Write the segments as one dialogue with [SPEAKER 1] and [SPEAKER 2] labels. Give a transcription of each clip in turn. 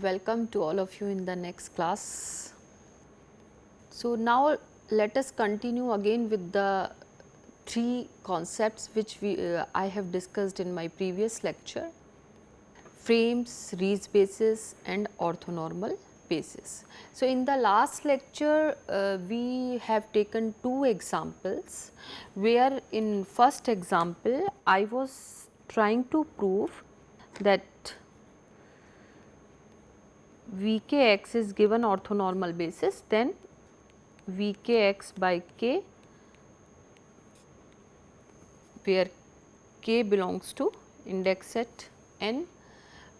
[SPEAKER 1] welcome to all of you in the next class. So, now let us continue again with the three concepts which I have discussed in my previous lecture: frames, Riesz basis and orthonormal basis. So, in the last lecture we have taken two examples, where in first example I was trying to prove that Vkx is given orthonormal basis, then Vkx by k, where k belongs to index set n,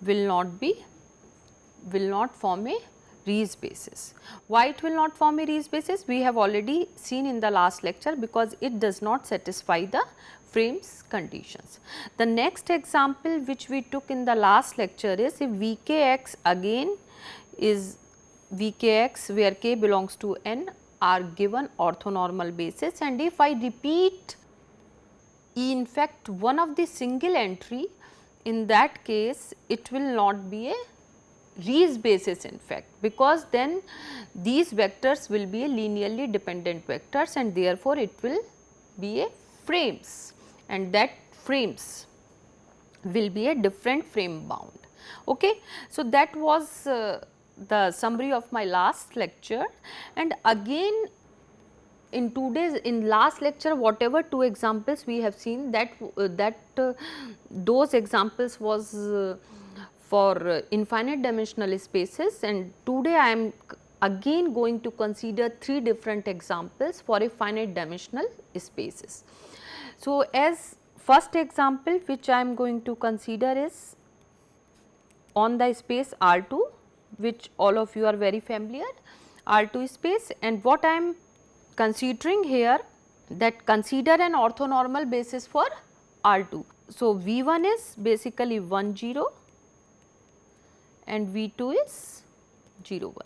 [SPEAKER 1] will not form a Riesz basis. Why it will not form a Riesz basis? We have already seen in the last lecture, because it does not satisfy the frames conditions. The next example which we took in the last lecture is if Vkx again is Vkx where k belongs to n are given orthonormal basis, and if I repeat in fact one of the single entry, in that case it will not be a Riesz basis in fact, because then these vectors will be a linearly dependent vectors and therefore it will be a frames, and that frames will be a different frame bound. Okay. So, that was the summary of my last lecture, and again in last lecture whatever two examples we have seen, those examples was for infinite dimensional spaces, and today I am again going to consider three different examples for a finite dimensional spaces. So, as first example which I am going to consider is on the space R2, which all of you are very familiar, R2 space, and what I am considering here, that consider an orthonormal basis for R2. So, V1 is basically 1 0 and V2 is 0 1.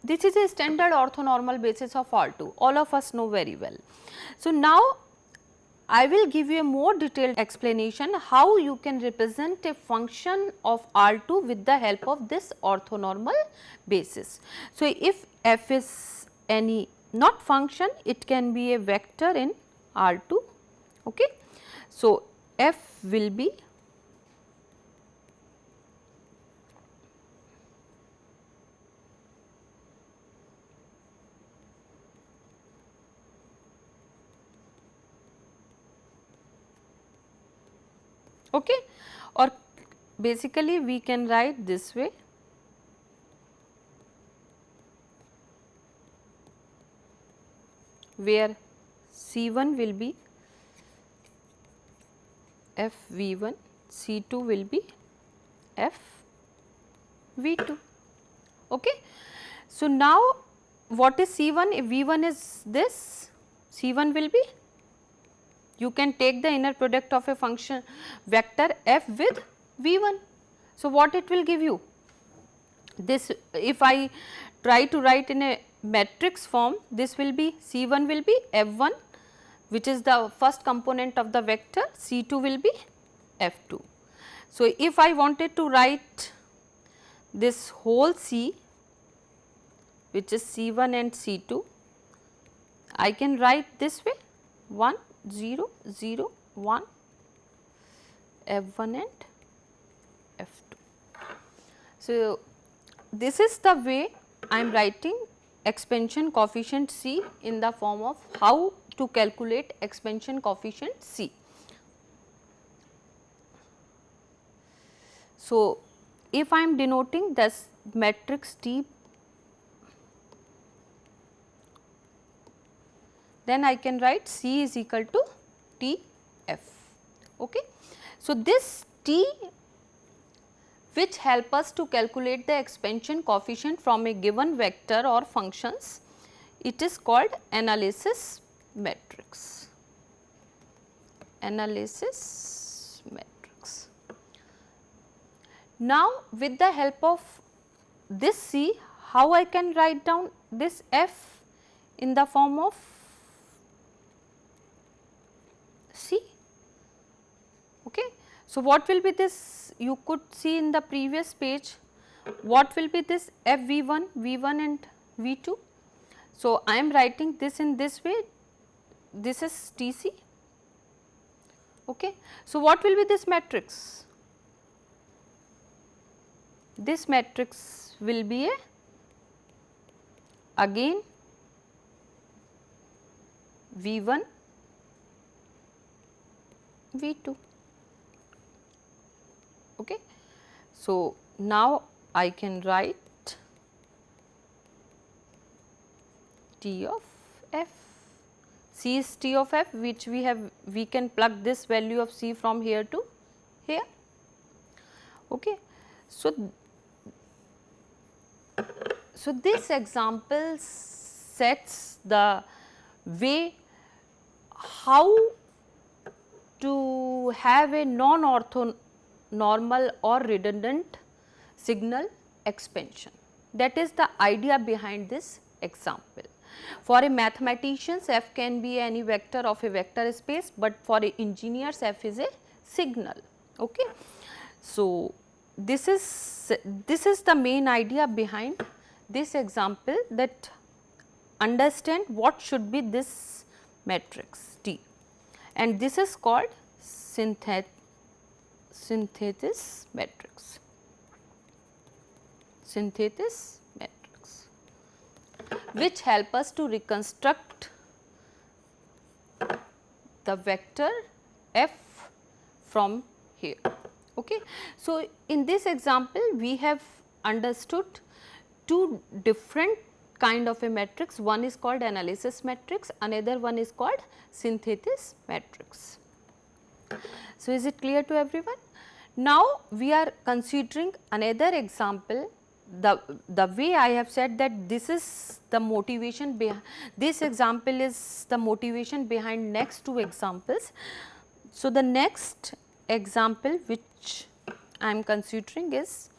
[SPEAKER 1] This is a standard orthonormal basis of R2, all of us know very well. So, now I will give you a more detailed explanation how you can represent a function of R2 with the help of this orthonormal basis. So, if f is any not function, it can be a vector in R2. Okay. So, f will be okay, or basically we can write this way, where C1 will be f V1, C2 will be f V2. Okay. So, now what is C1? If V1 is this, C1 will be, you can take the inner product of a function vector f with V1. So, what it will give you? This, if I try to write in a matrix form, this will be C1 will be F1, which is the first component of the vector, C2 will be F2. So, if I wanted to write this whole C, which is C1 and C2, I can write this way 1 0 0 1 F1 and F2. So, this is the way I am writing expansion coefficient C in the form of how to calculate expansion coefficient C. So, if I am denoting this matrix T, then I can write C is equal to T F. Okay. So, this T which help us to calculate the expansion coefficient from a given vector or functions, it is called analysis matrix. Analysis matrix. Now, with the help of this C, how I can write down this F in the form of C? Okay. So, what will be this? You could see in the previous page what will be this FV1, V1 and V2? So, I am writing this in this way, this is TC. Okay. So, what will be this matrix? This matrix will be a again V1, V2. Okay. So, now I can write T of f. C is T of f, which we can plug this value of C from here to here. Okay. So, this example sets the way how to have a non-orthonormal or redundant signal expansion. That is the idea behind this example. For a mathematicians, f can be any vector of a vector space, but for a engineers, f is a signal. Okay. So, this is the main idea behind this example, that understand what should be this matrix T, and this is called synthesis matrix. Synthesis matrix, which help us to reconstruct the vector f from here. Okay. So, in this example we have understood two different kind of a matrix, one is called analysis matrix, another one is called synthesis matrix. So, is it clear to everyone? Now, we are considering another example. The way I have said that this is the motivation behind this example is the motivation behind next two examples. So, the next example which I am considering is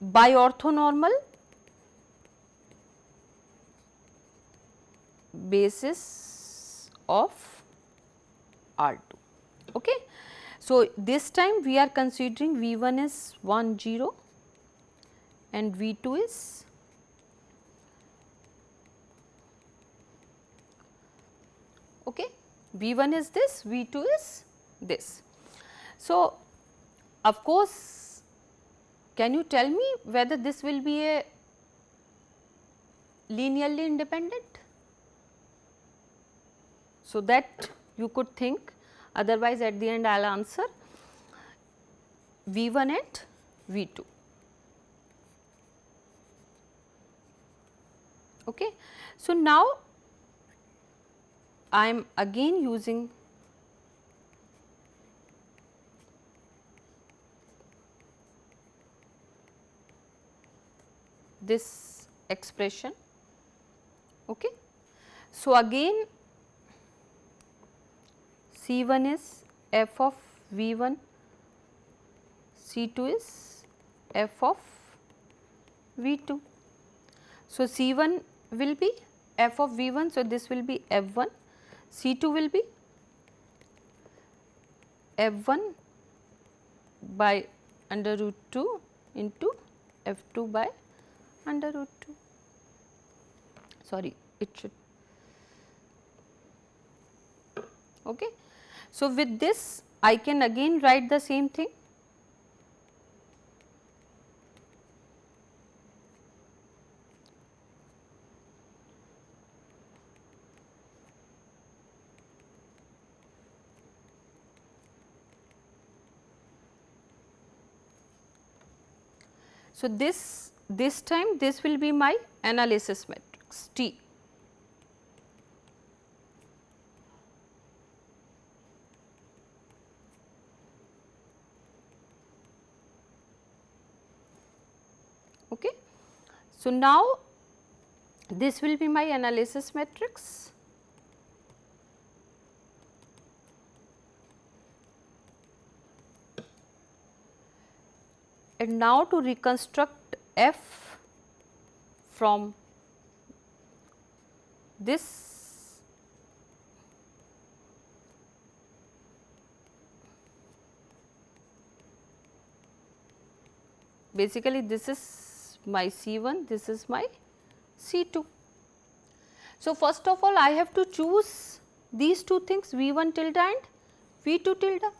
[SPEAKER 1] biorthonormal basis of R2. Okay. So, this time we are considering V1 is 1 0 and V2 is okay. V1 is this, V2 is this. So, of course, can you tell me whether this will be a linearly independent? So, that you could think, otherwise at the end I will answer V1 and V2. Okay. So, now I am again using this expression. Okay. So, again C1 is f of V1, C2 is f of V2. So, C1 will be f of V1, so this will be f1, C2 will be f1 by under root 2 into f2 by under root 2. Sorry, it should. Okay. So, with this I can again write the same thing. So, this time this will be my analysis matrix T. Okay. So, now this will be my analysis matrix. And now to reconstruct f from this basically this is my C1, this is my C2. So, first of all I have to choose these two things V1 tilde and V2 tilde.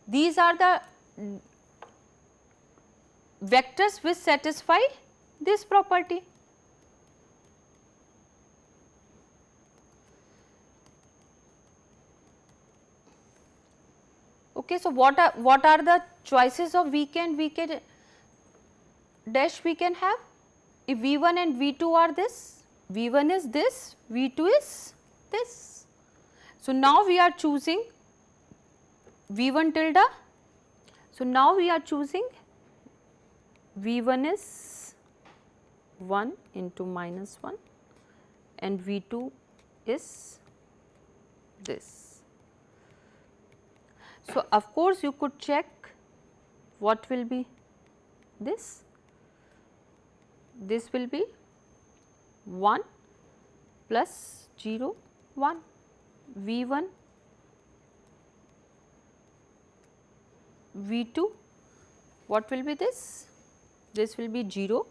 [SPEAKER 1] These are the vectors which satisfy this property. Okay, so what are the choices of Vk and Vk dash we can have? If V1 and V2 are this, V1 is this, V2 is this. So, now we are choosing V1 tilde. So, now we are choosing V1 is 1 into minus 1 and V2 is this. So, of course, you could check what will be this. This will be 1 plus 0 1 V1 V2, what will be this? This will be 0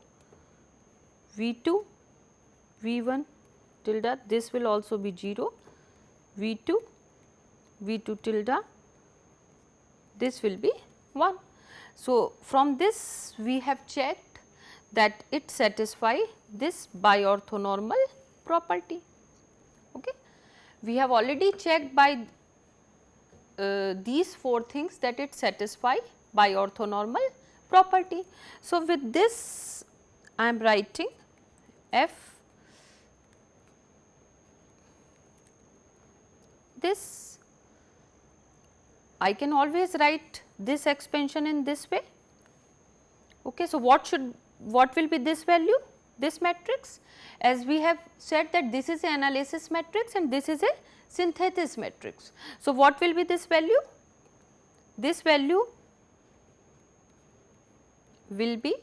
[SPEAKER 1] V2 V1 tilde, this will also be 0 V2 V2 tilde, this will be 1. So, from this we have checked that it satisfy this biorthonormal property. Okay. We have already checked by these 4 things that it satisfy biorthonormal property. So, with this I am writing F this. I can always write this expansion in this way. Okay. So, what will be this value? This matrix, as we have said that this is an analysis matrix and this is a synthesis matrix. So, what will be this value? This value will be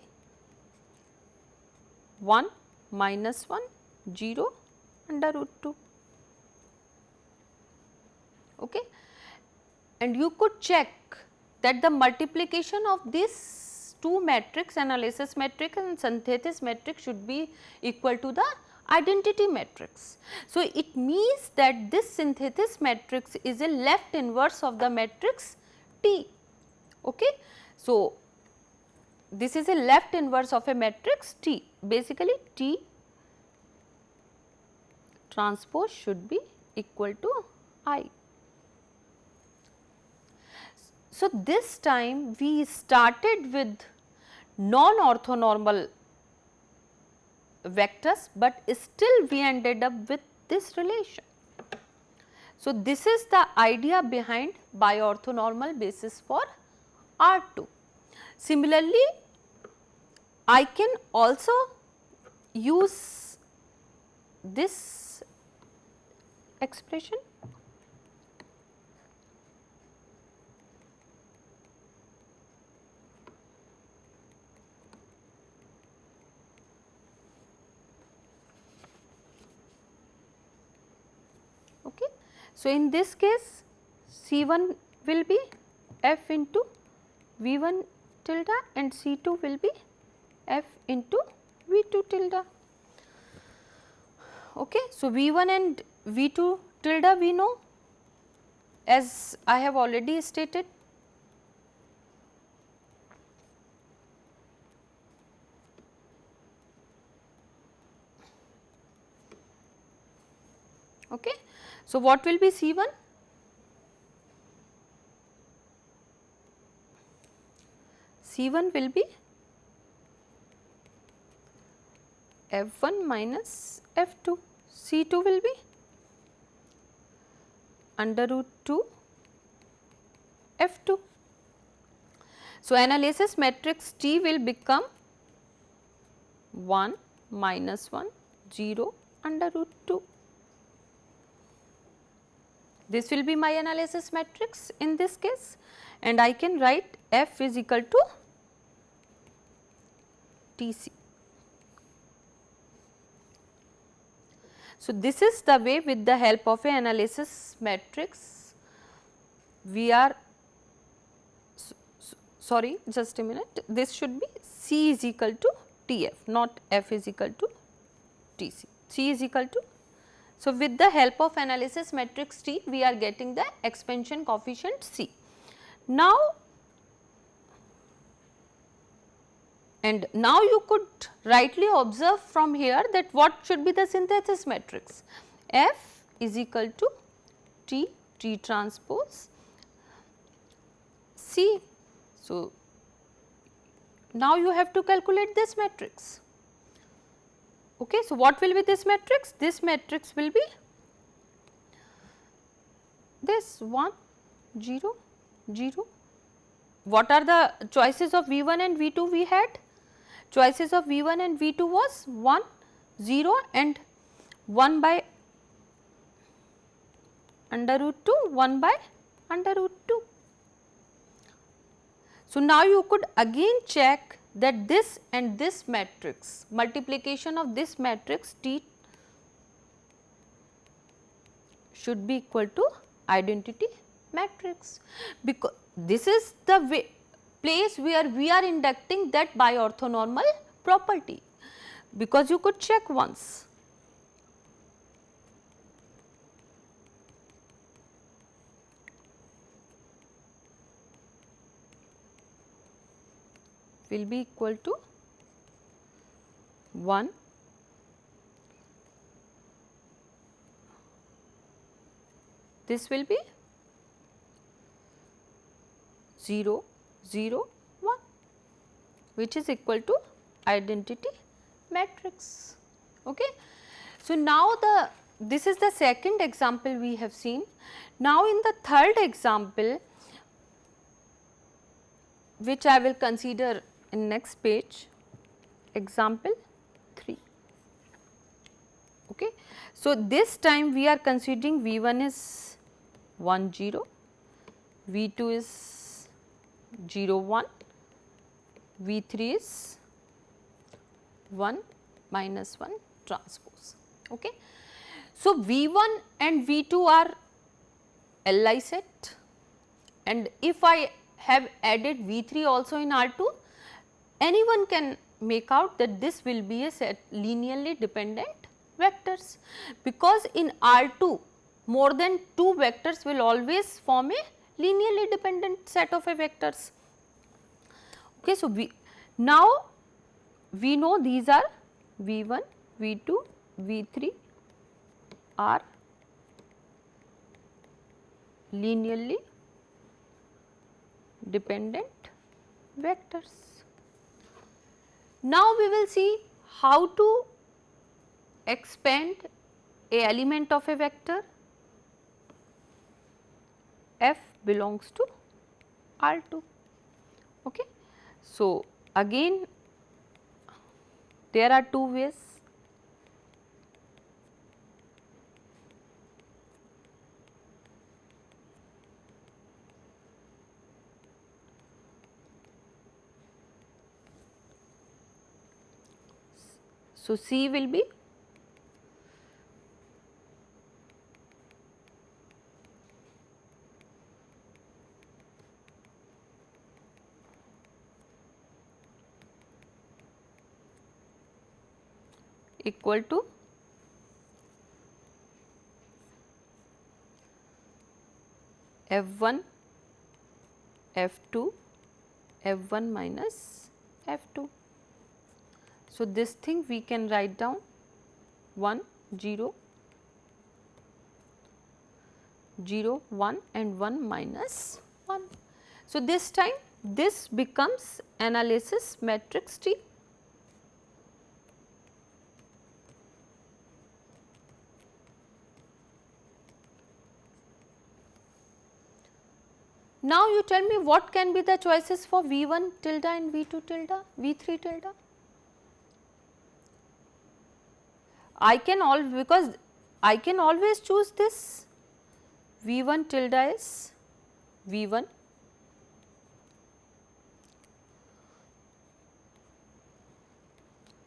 [SPEAKER 1] 1 minus 1 0 under root 2. Okay. And you could check that the multiplication of these two matrix, analysis matrix and synthesis matrix, should be equal to the identity matrix. So, it means that this synthesis matrix is a left inverse of the matrix T. Okay. So, this is a left inverse of a matrix T. Basically, T transpose should be equal to I. So, this time we started with non-orthonormal vectors, but still we ended up with this relation. So, this is the idea behind biorthonormal basis for R2. Similarly, I can also use this expression. Okay. So, in this case C1 will be F into V1 tilde and C2 will be F into V2 tilde. Okay. So, V1 and V2 tilde we know, as I have already stated. Okay. So, what will be C1? C1 will be F1 minus F2, C2 will be under root 2 F2. So, analysis matrix T will become 1 minus 1 0 under root 2. This will be my analysis matrix in this case, and I can write F is equal to TC. So, this is the way, with the help of an analysis matrix we are, sorry, just a minute, this should be C is equal to Tf, not F is equal to Tc. C is equal to, so with the help of analysis matrix T, we are getting the expansion coefficient C. Now, and now you could rightly observe from here that what should be the synthesis matrix? F is equal to T, T transpose C. So, now you have to calculate this matrix. Okay, so what will be this matrix? This matrix will be this 1, 0, 0. What are the choices of V1 and V2 we had? Choices of V1 and V2 was 1, 0 and 1 by under root 2, 1 by under root 2. So, now you could again check that this and this matrix, multiplication of this matrix T should be equal to identity matrix, because this is the place where we are inducting that biorthonormal property, because you could check once. Will be equal to 1, this will be 0, 0, 1, which is equal to identity matrix. Okay. So, now this is the second example we have seen. Now, in the third example, which I will consider in next page, example 3. Okay. So, this time we are considering V1 is 1 0, V2 is 0 1, V3 is 1 minus 1 transpose. Okay. So, V1 and V2 are Li set, and if I have added V3 also in R2, anyone can make out that this will be a set linearly dependent vectors, because in R2 more than 2 vectors will always form a linearly dependent set of a vectors. Okay, so, now we know these are V1, V2, V3 are linearly dependent vectors. Now, we will see how to expand a element of a vector f belongs to R2. Okay. So, again there are two ways. So, C will be equal to F1, F2, F1 minus F2. So, this thing we can write down 1, 0, 0, 1 and 1 minus 1. So, this time this becomes analysis matrix T. Now, you tell me what can be the choices for V1 tilde and V2 tilde, V3 tilde. Because I can always choose this. V1 tilde is V1,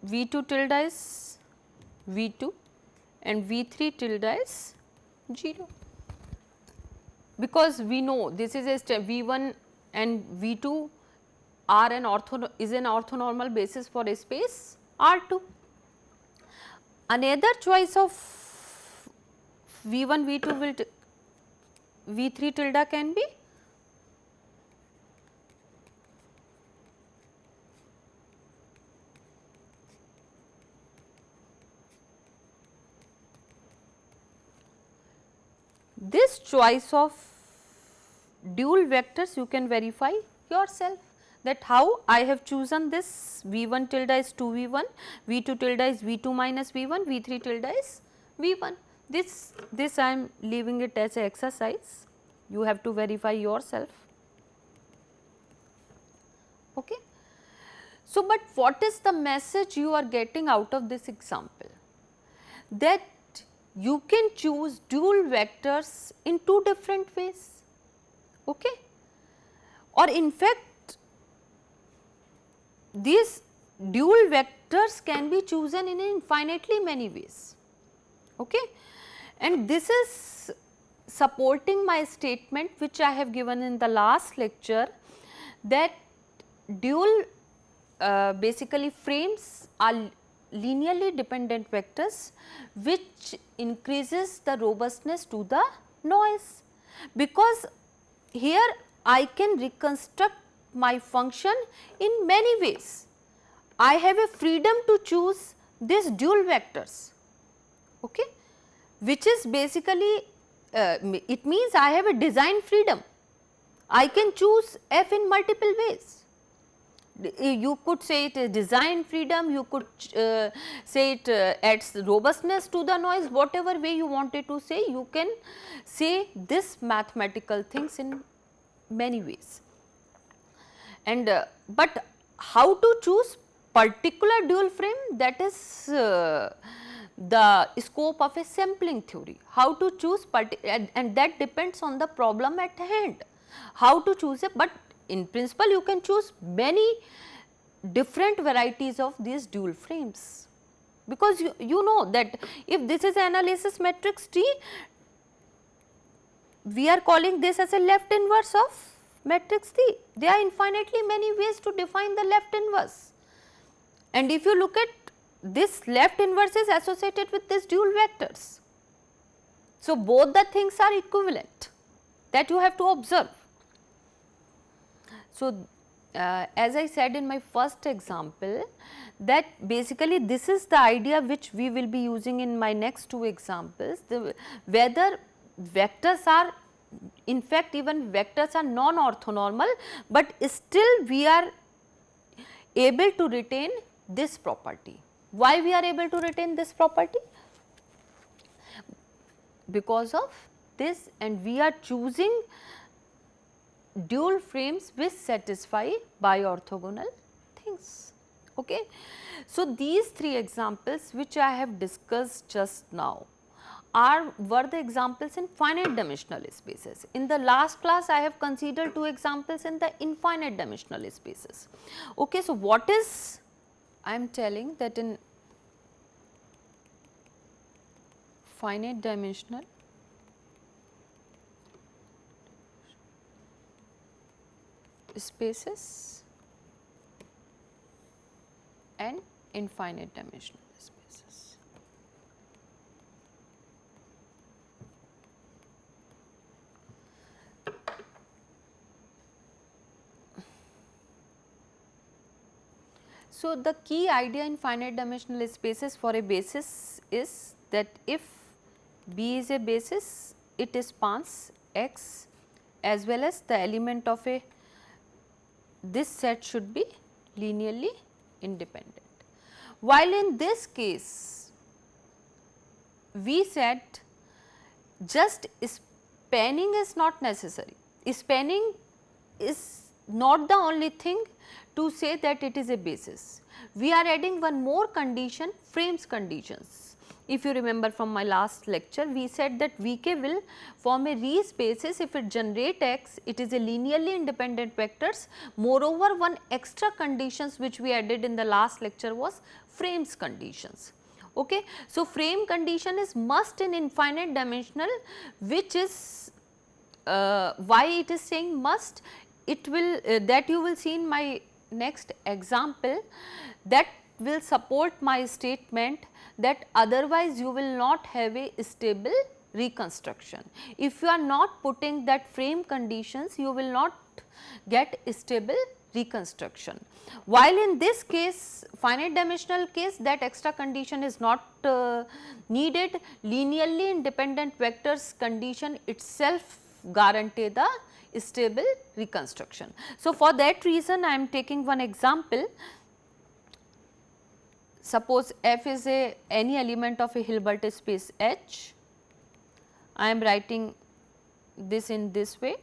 [SPEAKER 1] V2 tilde is V2 and V3 tilde is 0. Because we know this is a step V1 and V2 are an orthonormal basis for a space R2. Another choice of V1, V2 will V3 tilde can be this choice of dual vectors. You can verify yourself that how I have chosen this V1 tilde is 2V1, V2 tilde is V2 minus V1, V3 tilde is V1. This I am leaving it as an exercise, you have to verify yourself. Okay. So, but what is the message you are getting out of this example? That you can choose dual vectors in two different ways, okay? Or in fact, these dual vectors can be chosen in infinitely many ways, okay? And this is supporting my statement which I have given in the last lecture, that dual basically frames are linearly dependent vectors which increases the robustness to the noise, because here I can reconstruct my function in many ways. I have a freedom to choose these dual vectors, okay, which is basically it means I have a design freedom. I can choose f in multiple ways. You could say it is design freedom, you could say it adds robustness to the noise, whatever way you wanted to say, you can say this mathematical things in many ways. And but how to choose particular dual frame, that is the scope of a sampling theory. How to choose and that depends on the problem at hand, how to choose it, but in principle you can choose many different varieties of these dual frames, because you know that if this is analysis matrix T, we are calling this as a left inverse of matrix T. There are infinitely many ways to define the left inverse, and if you look at this left inverse is associated with these dual vectors. So, both the things are equivalent, that you have to observe. So, as I said in my first example, that basically this is the idea which we will be using in my next two examples, whether vectors are, in fact even vectors are non-orthonormal, but still we are able to retain this property. Why we are able to retain this property? Because of this, and we are choosing dual frames which satisfy biorthogonal things. Okay. So, these three examples which I have discussed just now were the examples in finite dimensional spaces. In the last class I have considered two examples in the infinite dimensional spaces. Okay. So, what is I am telling that in finite dimensional spaces and infinite dimensional spaces. So, the key idea in finite dimensional spaces for a basis is that if B is a basis, it spans X as well as the element of a this set should be linearly independent. While in this case, we said just spanning is not necessary. Spanning is not the only thing to say that it is a basis. We are adding one more condition, frames conditions. If you remember from my last lecture, we said that Vk will form a Riesz basis if it generate X, it is a linearly independent vectors. Moreover, one extra conditions which we added in the last lecture was frames conditions. Okay. So, frame condition is must in infinite dimensional, which is why it is saying must, it will that you will see in my next example that will support my statement that otherwise you will not have a stable reconstruction. If you are not putting that frame conditions, you will not get stable reconstruction. While in this case, finite dimensional case, that extra condition is not needed. Linearly independent vectors condition itself guarantee the stable reconstruction. So, for that reason I am taking one example. Suppose f is any element of a Hilbert space H. I am writing this in this way.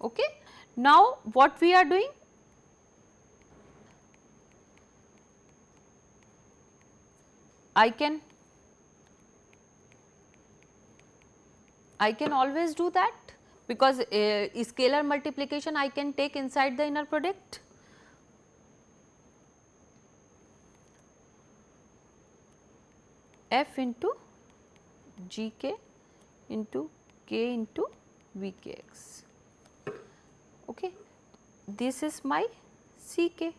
[SPEAKER 1] Okay. Now, what we are doing? I can always do that, because scalar multiplication I can take inside the inner product. F into gk into k into vkx. Okay. This is my ck.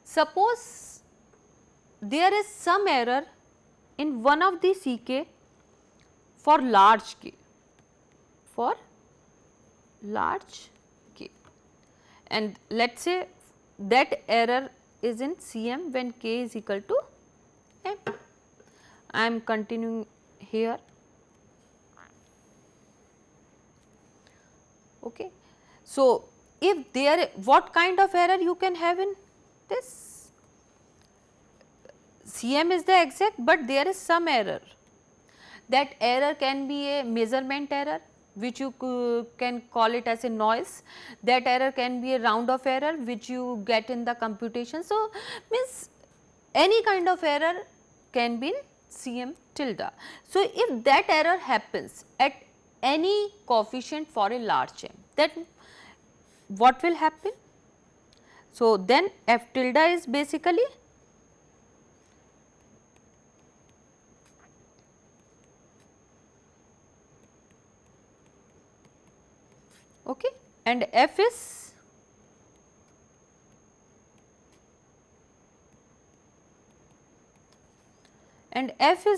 [SPEAKER 1] Suppose there is some error in one of the ck for large k, and let us say that error is in Cm when k is equal to m. I am continuing here. Okay. So, if there, what kind of error you can have in this? Cm is the exact, but there is some error. That error can be a measurement error, which you can call it as a noise. That error can be a round off error, which you get in the computation. So, means any kind of error can be in Cm tilde. So, if that error happens at any coefficient for a large m, then what will happen? So, then f tilde is basically okay, and f is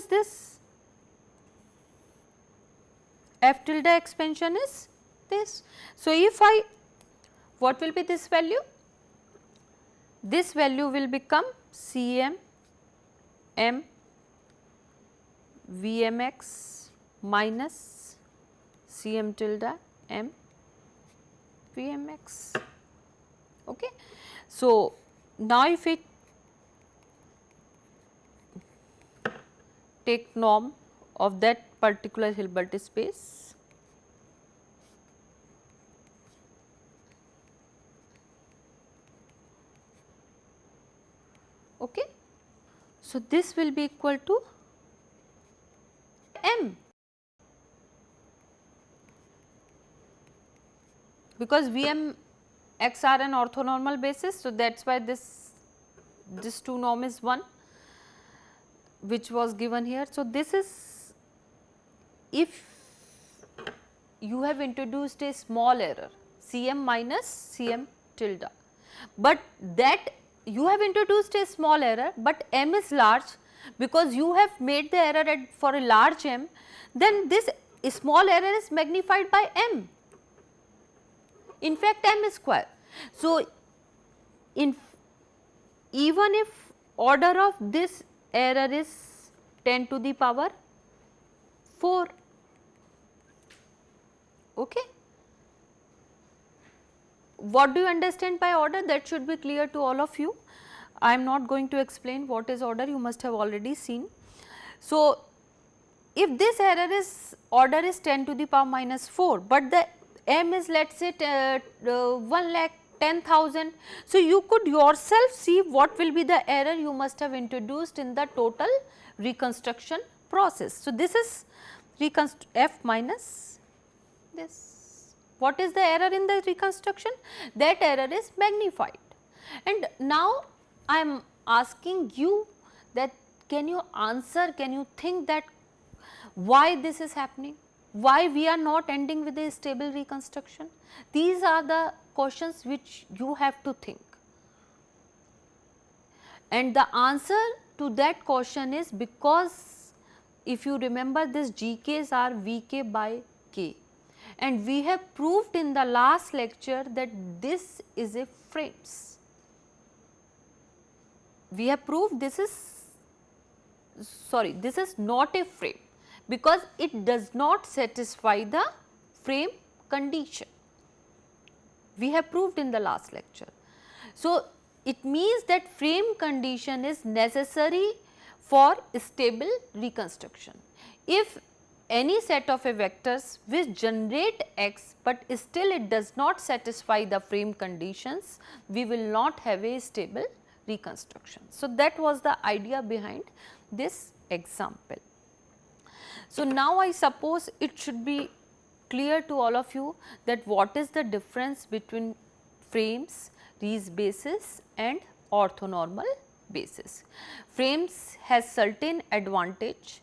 [SPEAKER 1] this, f tilde expansion is this. So, if I, what will be this value? This value will become Cm m Vmx minus Cm tilde m Vmx. Okay. So, now if we take norm of that particular Hilbert space, okay. So, this will be equal to m, because Vm x are an orthonormal basis. So, that is why this two norm is 1, which was given here. So, this is if you have introduced a small error Cm minus Cm tilde, but that you have introduced a small error, but m is large, because you have made the error for a large m, then this small error is magnified by m, in fact m square. So, even if order of this error is 10 to the power 4, okay. What do you understand by order? That should be clear to all of you. I am not going to explain what is order, you must have already seen. So, if this error is order is 10 to the power minus 4, but the m is let us say 1,10,000. So, you could yourself see what will be the error you must have introduced in the total reconstruction process. So, this is f minus this. What is the error in the reconstruction? That error is magnified. And now I am asking you that can you answer, can you think that why this is happening? Why we are not ending with a stable reconstruction? These are the questions which you have to think. And the answer to that question is because if you remember, this GKs are Vk by K, and we have proved in the last lecture that this is a frames. We have proved this is not a frame because it does not satisfy the frame condition. We have proved in the last lecture. So, it means that frame condition is necessary for stable reconstruction. If any set of a vectors which generate x, but still it does not satisfy the frame conditions, we will not have a stable reconstruction. So, that was the idea behind this example. So, now I suppose it should be clear to all of you that what is the difference between frames, Riesz basis and orthonormal basis. Frames has certain advantage.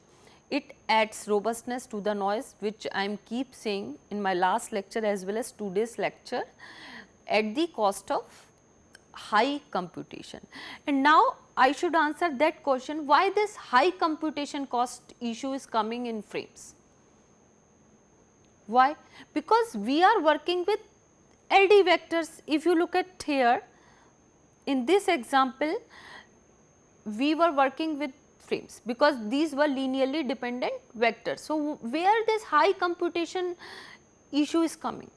[SPEAKER 1] It adds robustness to the noise, which I am keep saying in my last lecture as well as today's lecture, at the cost of high computation. And now I should answer that question, why this high computation cost issue is coming in frames. Why? Because we are working with LD vectors. If you look at here, in this example, we were working with frames because these were linearly dependent vectors. So, where this high computation issue is coming?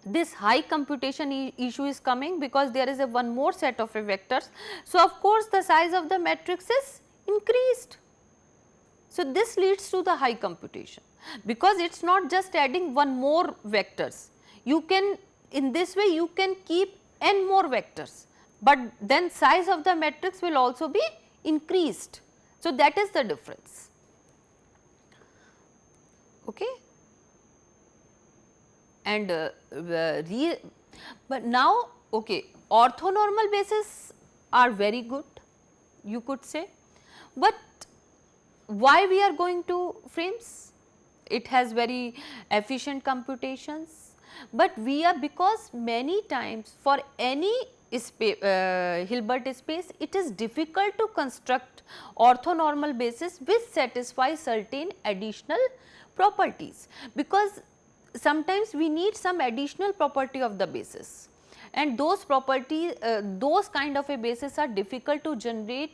[SPEAKER 1] This high computation issue is coming because there is a one more set of vectors. So, of course, the size of the matrix is increased. So, this leads to the high computation because it is not just adding one more vectors. You can, in this way you can keep n more vectors, but then size of the matrix will also be increased. So, that is the difference. Okay. And but now, okay, orthonormal bases are very good, you could say, but why we are going to frames? It has very efficient computations, but we are, because many times for any Hilbert space, it is difficult to construct orthonormal bases which satisfy certain additional properties, because sometimes we need some additional property of the basis, and those properties, those kind of a bases are difficult to generate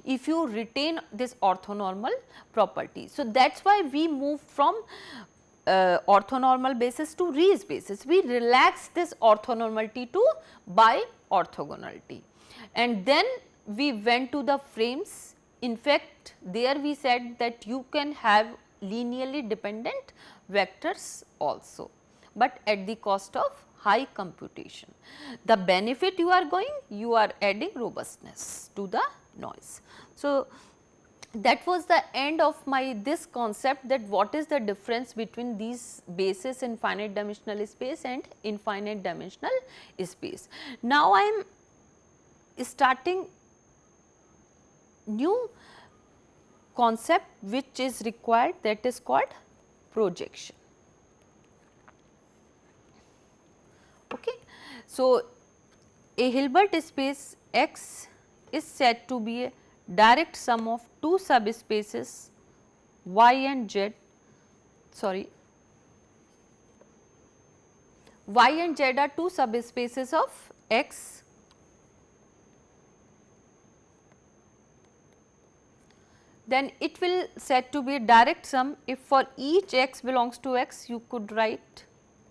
[SPEAKER 1] if you retain this orthonormal property. So, that is why we move from orthonormal basis to Riesz basis. We relax this orthonormality to bi-orthogonality, and then we went to the frames. In fact, there we said that you can have linearly dependent vectors also, but at the cost of high computation. The benefit you are going, you are adding robustness to the noise. So, that was the end of my this concept, that what is the difference between these bases in finite dimensional space and infinite dimensional space. Now, I am starting new concept which is required, that is called projection. Okay. So, a Hilbert space X is said to be a direct sum of two subspaces Y and Z, Y and Z are two subspaces of X, then it will said to be a direct sum if for each X belongs to X, you could write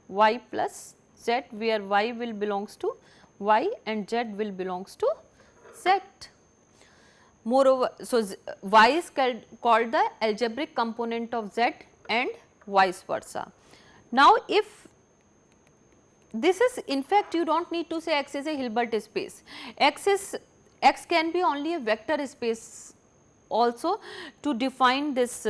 [SPEAKER 1] Y plus Z, where Y will belongs to Y and Z will belongs to Z. Moreover, so Y is called the algebraic component of Z and vice versa. Now, if this is, in fact, you do not need to say X is a Hilbert space, X can be only a vector space also to define this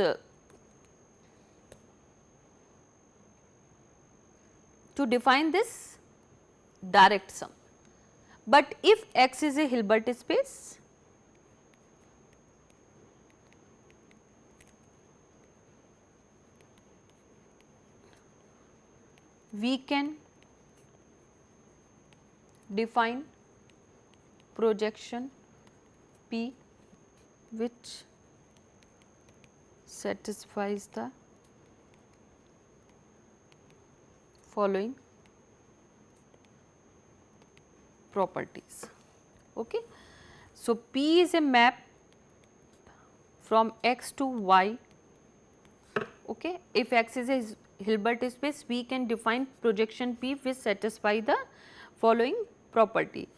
[SPEAKER 1] direct sum. But if X is a Hilbert space, we can define projection P which satisfies the following properties. Okay. So, P is a map from x to y. Okay. If x is a Hilbert space, we can define projection P which satisfy the following property.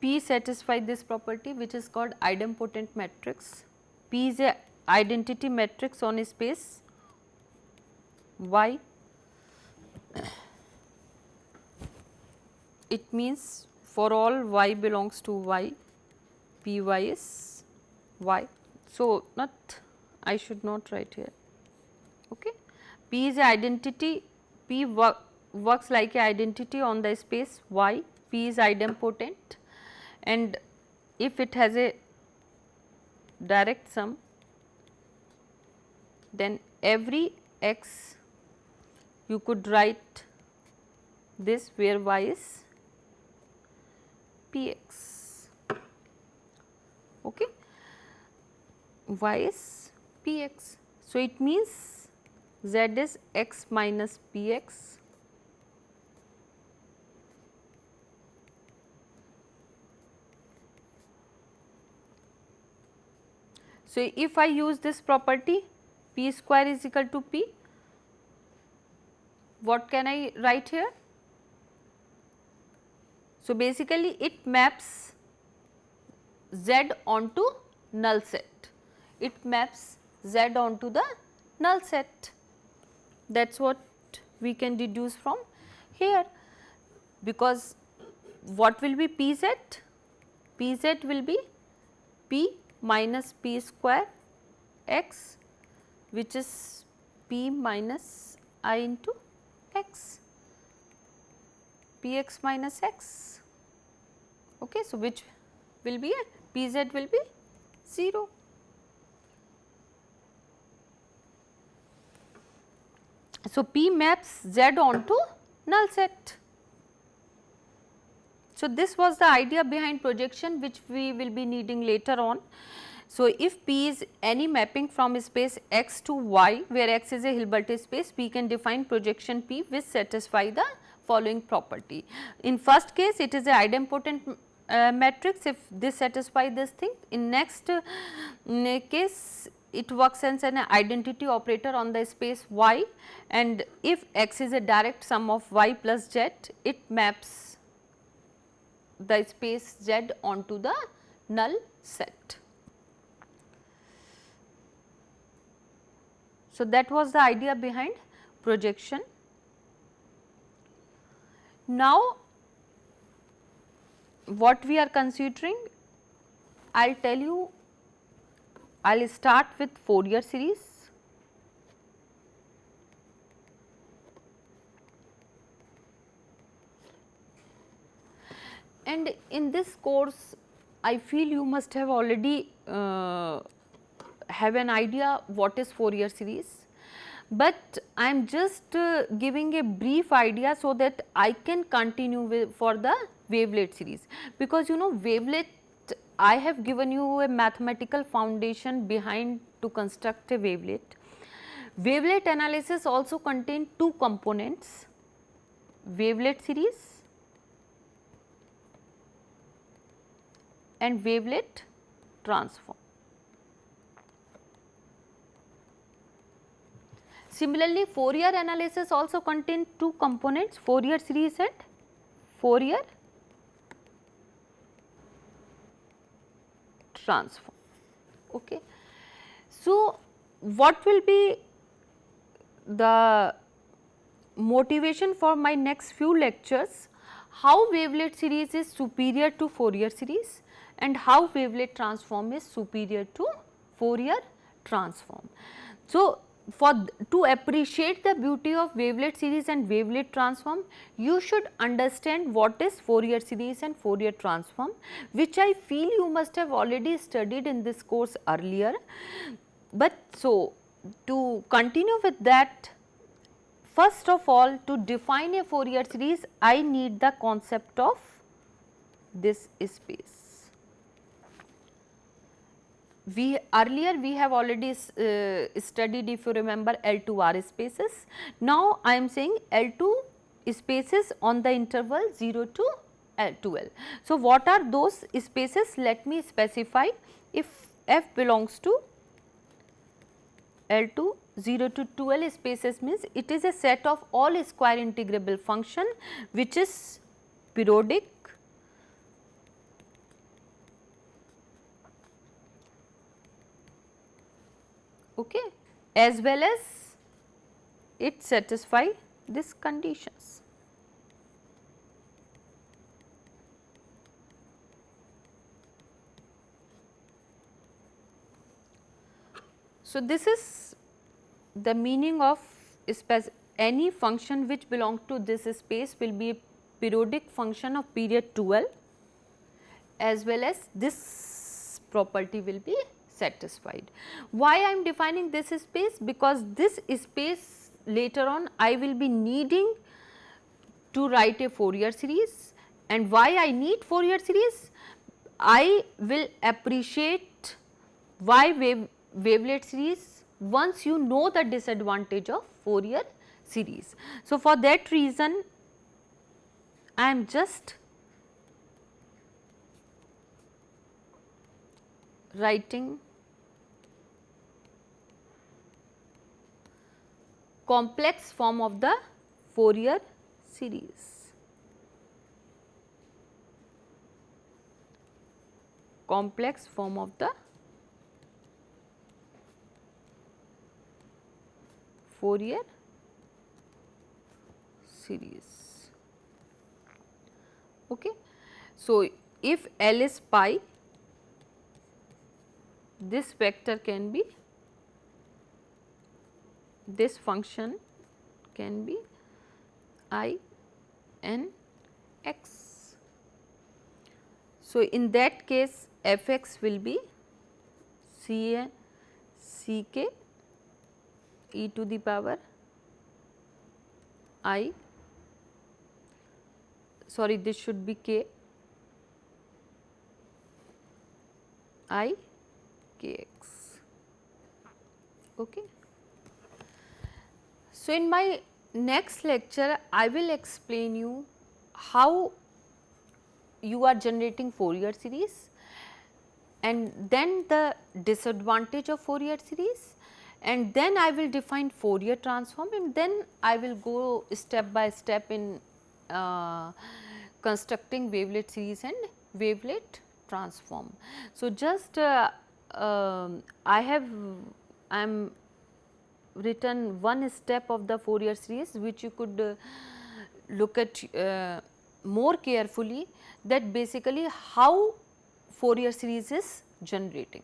[SPEAKER 1] P satisfy this property which is called idempotent matrix. P is a identity matrix on a space Y. It means for all y belongs to y, Py is y. So, I should not write here. Okay. P is a identity, P works like a identity on the space Y, P is idempotent, and if it has a direct sum, then every x you could write this where y is Px. Okay. Y is Px. So, it means z is x minus Px. So, if I use this property P square is equal to P, what can I write here? So, basically it maps Z onto null set, it maps Z onto the null set. That is what we can deduce from here, because what will be Pz? Pz will be P minus P square x, which is P minus I into x, Px minus x. Okay. So, which will be a Pz will be 0. So, P maps Z onto null set. So, this was the idea behind projection which we will be needing later on. So, if P is any mapping from space x to y where x is a Hilbert space, we can define projection P which satisfy the following property. In first case it is a idempotent matrix if this satisfy this thing. In next case it works as an identity operator on the space y, and if x is a direct sum of y plus z, it maps the space Z onto the null set. So, that was the idea behind projection. Now, what we are considering, I will tell you, I will start with Fourier series. And in this course, I feel you must have already have an idea what is Fourier series, but I am just giving a brief idea so that I can continue with for the wavelet series, because you know wavelet, I have given you a mathematical foundation behind to construct a wavelet. Wavelet analysis also contain two components, wavelet series and wavelet transform. Similarly, Fourier analysis also contain two components, Fourier series and Fourier transform. Okay. So, what will be the motivation for my next few lectures? How wavelet series is superior to Fourier series and how wavelet transform is superior to Fourier transform. So, to appreciate the beauty of wavelet series and wavelet transform, you should understand what is Fourier series and Fourier transform, which I feel you must have already studied in this course earlier. But so, to continue with that, first of all, to define a Fourier series, I need the concept of this space. We have already studied, if you remember, L2R spaces. Now, I am saying L2 spaces on the interval 0 to L2L. So, what are those spaces? Let me specify. If f belongs to L2 0 to 2L spaces, means it is a set of all square integrable function which is periodic, okay, as well as it satisfy these conditions. So, this is the meaning of any function which belongs to this space will be a periodic function of period 2L, as well as this property will be satisfied. Why I am defining this space? Because this space later on I will be needing to write a Fourier series, and why I need Fourier series? I will appreciate why wavelet series once you know the disadvantage of Fourier series. So, for that reason I am just writing complex form of the Fourier series. Complex form of the Fourier series. Okay. So, if L is pi, this vector can be, this function can be I n x. So, in that case f x will be c n c k e to the power I, sorry, this should be k I k x. Okay. So, in my next lecture I will explain you how you are generating Fourier series, and then the disadvantage of Fourier series, and then I will define Fourier transform, and then I will go step by step in constructing wavelet series and wavelet transform. So, just I am written one step of the Fourier series which you could look at more carefully, that basically how Fourier series is generating.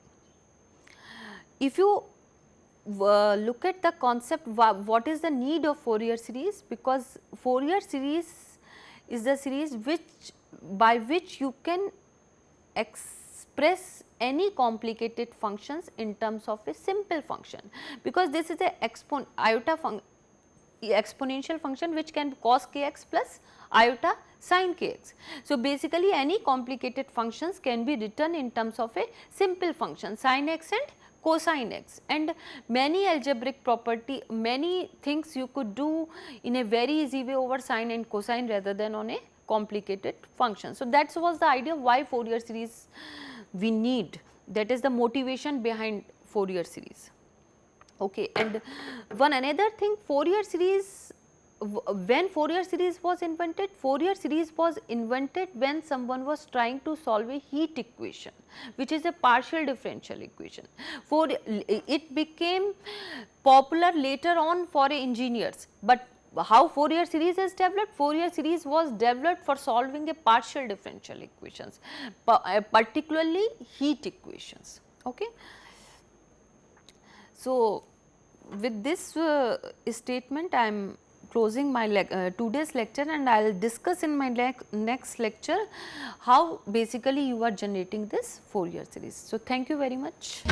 [SPEAKER 1] If you look at the concept, what is the need of Fourier series? Because Fourier series is the series by which you can express any complicated functions in terms of a simple function, because this is a exponential function which can cos kx plus iota sin kx. So, basically any complicated functions can be written in terms of a simple function sin x and cosine x, and many algebraic property, many things you could do in a very easy way over sine and cosine rather than on a complicated function. So, that was the idea why Fourier series we need, that is the motivation behind Fourier series. Okay. And one another thing, Fourier series, when Fourier series was invented when someone was trying to solve a heat equation which is a partial differential equation. It became popular later on for engineers, but how Fourier series is developed? Fourier series was developed for solving a partial differential equations, particularly heat equations. Okay. So, with this statement I am closing my today's lecture, and I will discuss in my next lecture how basically you are generating this Fourier series. So, thank you very much.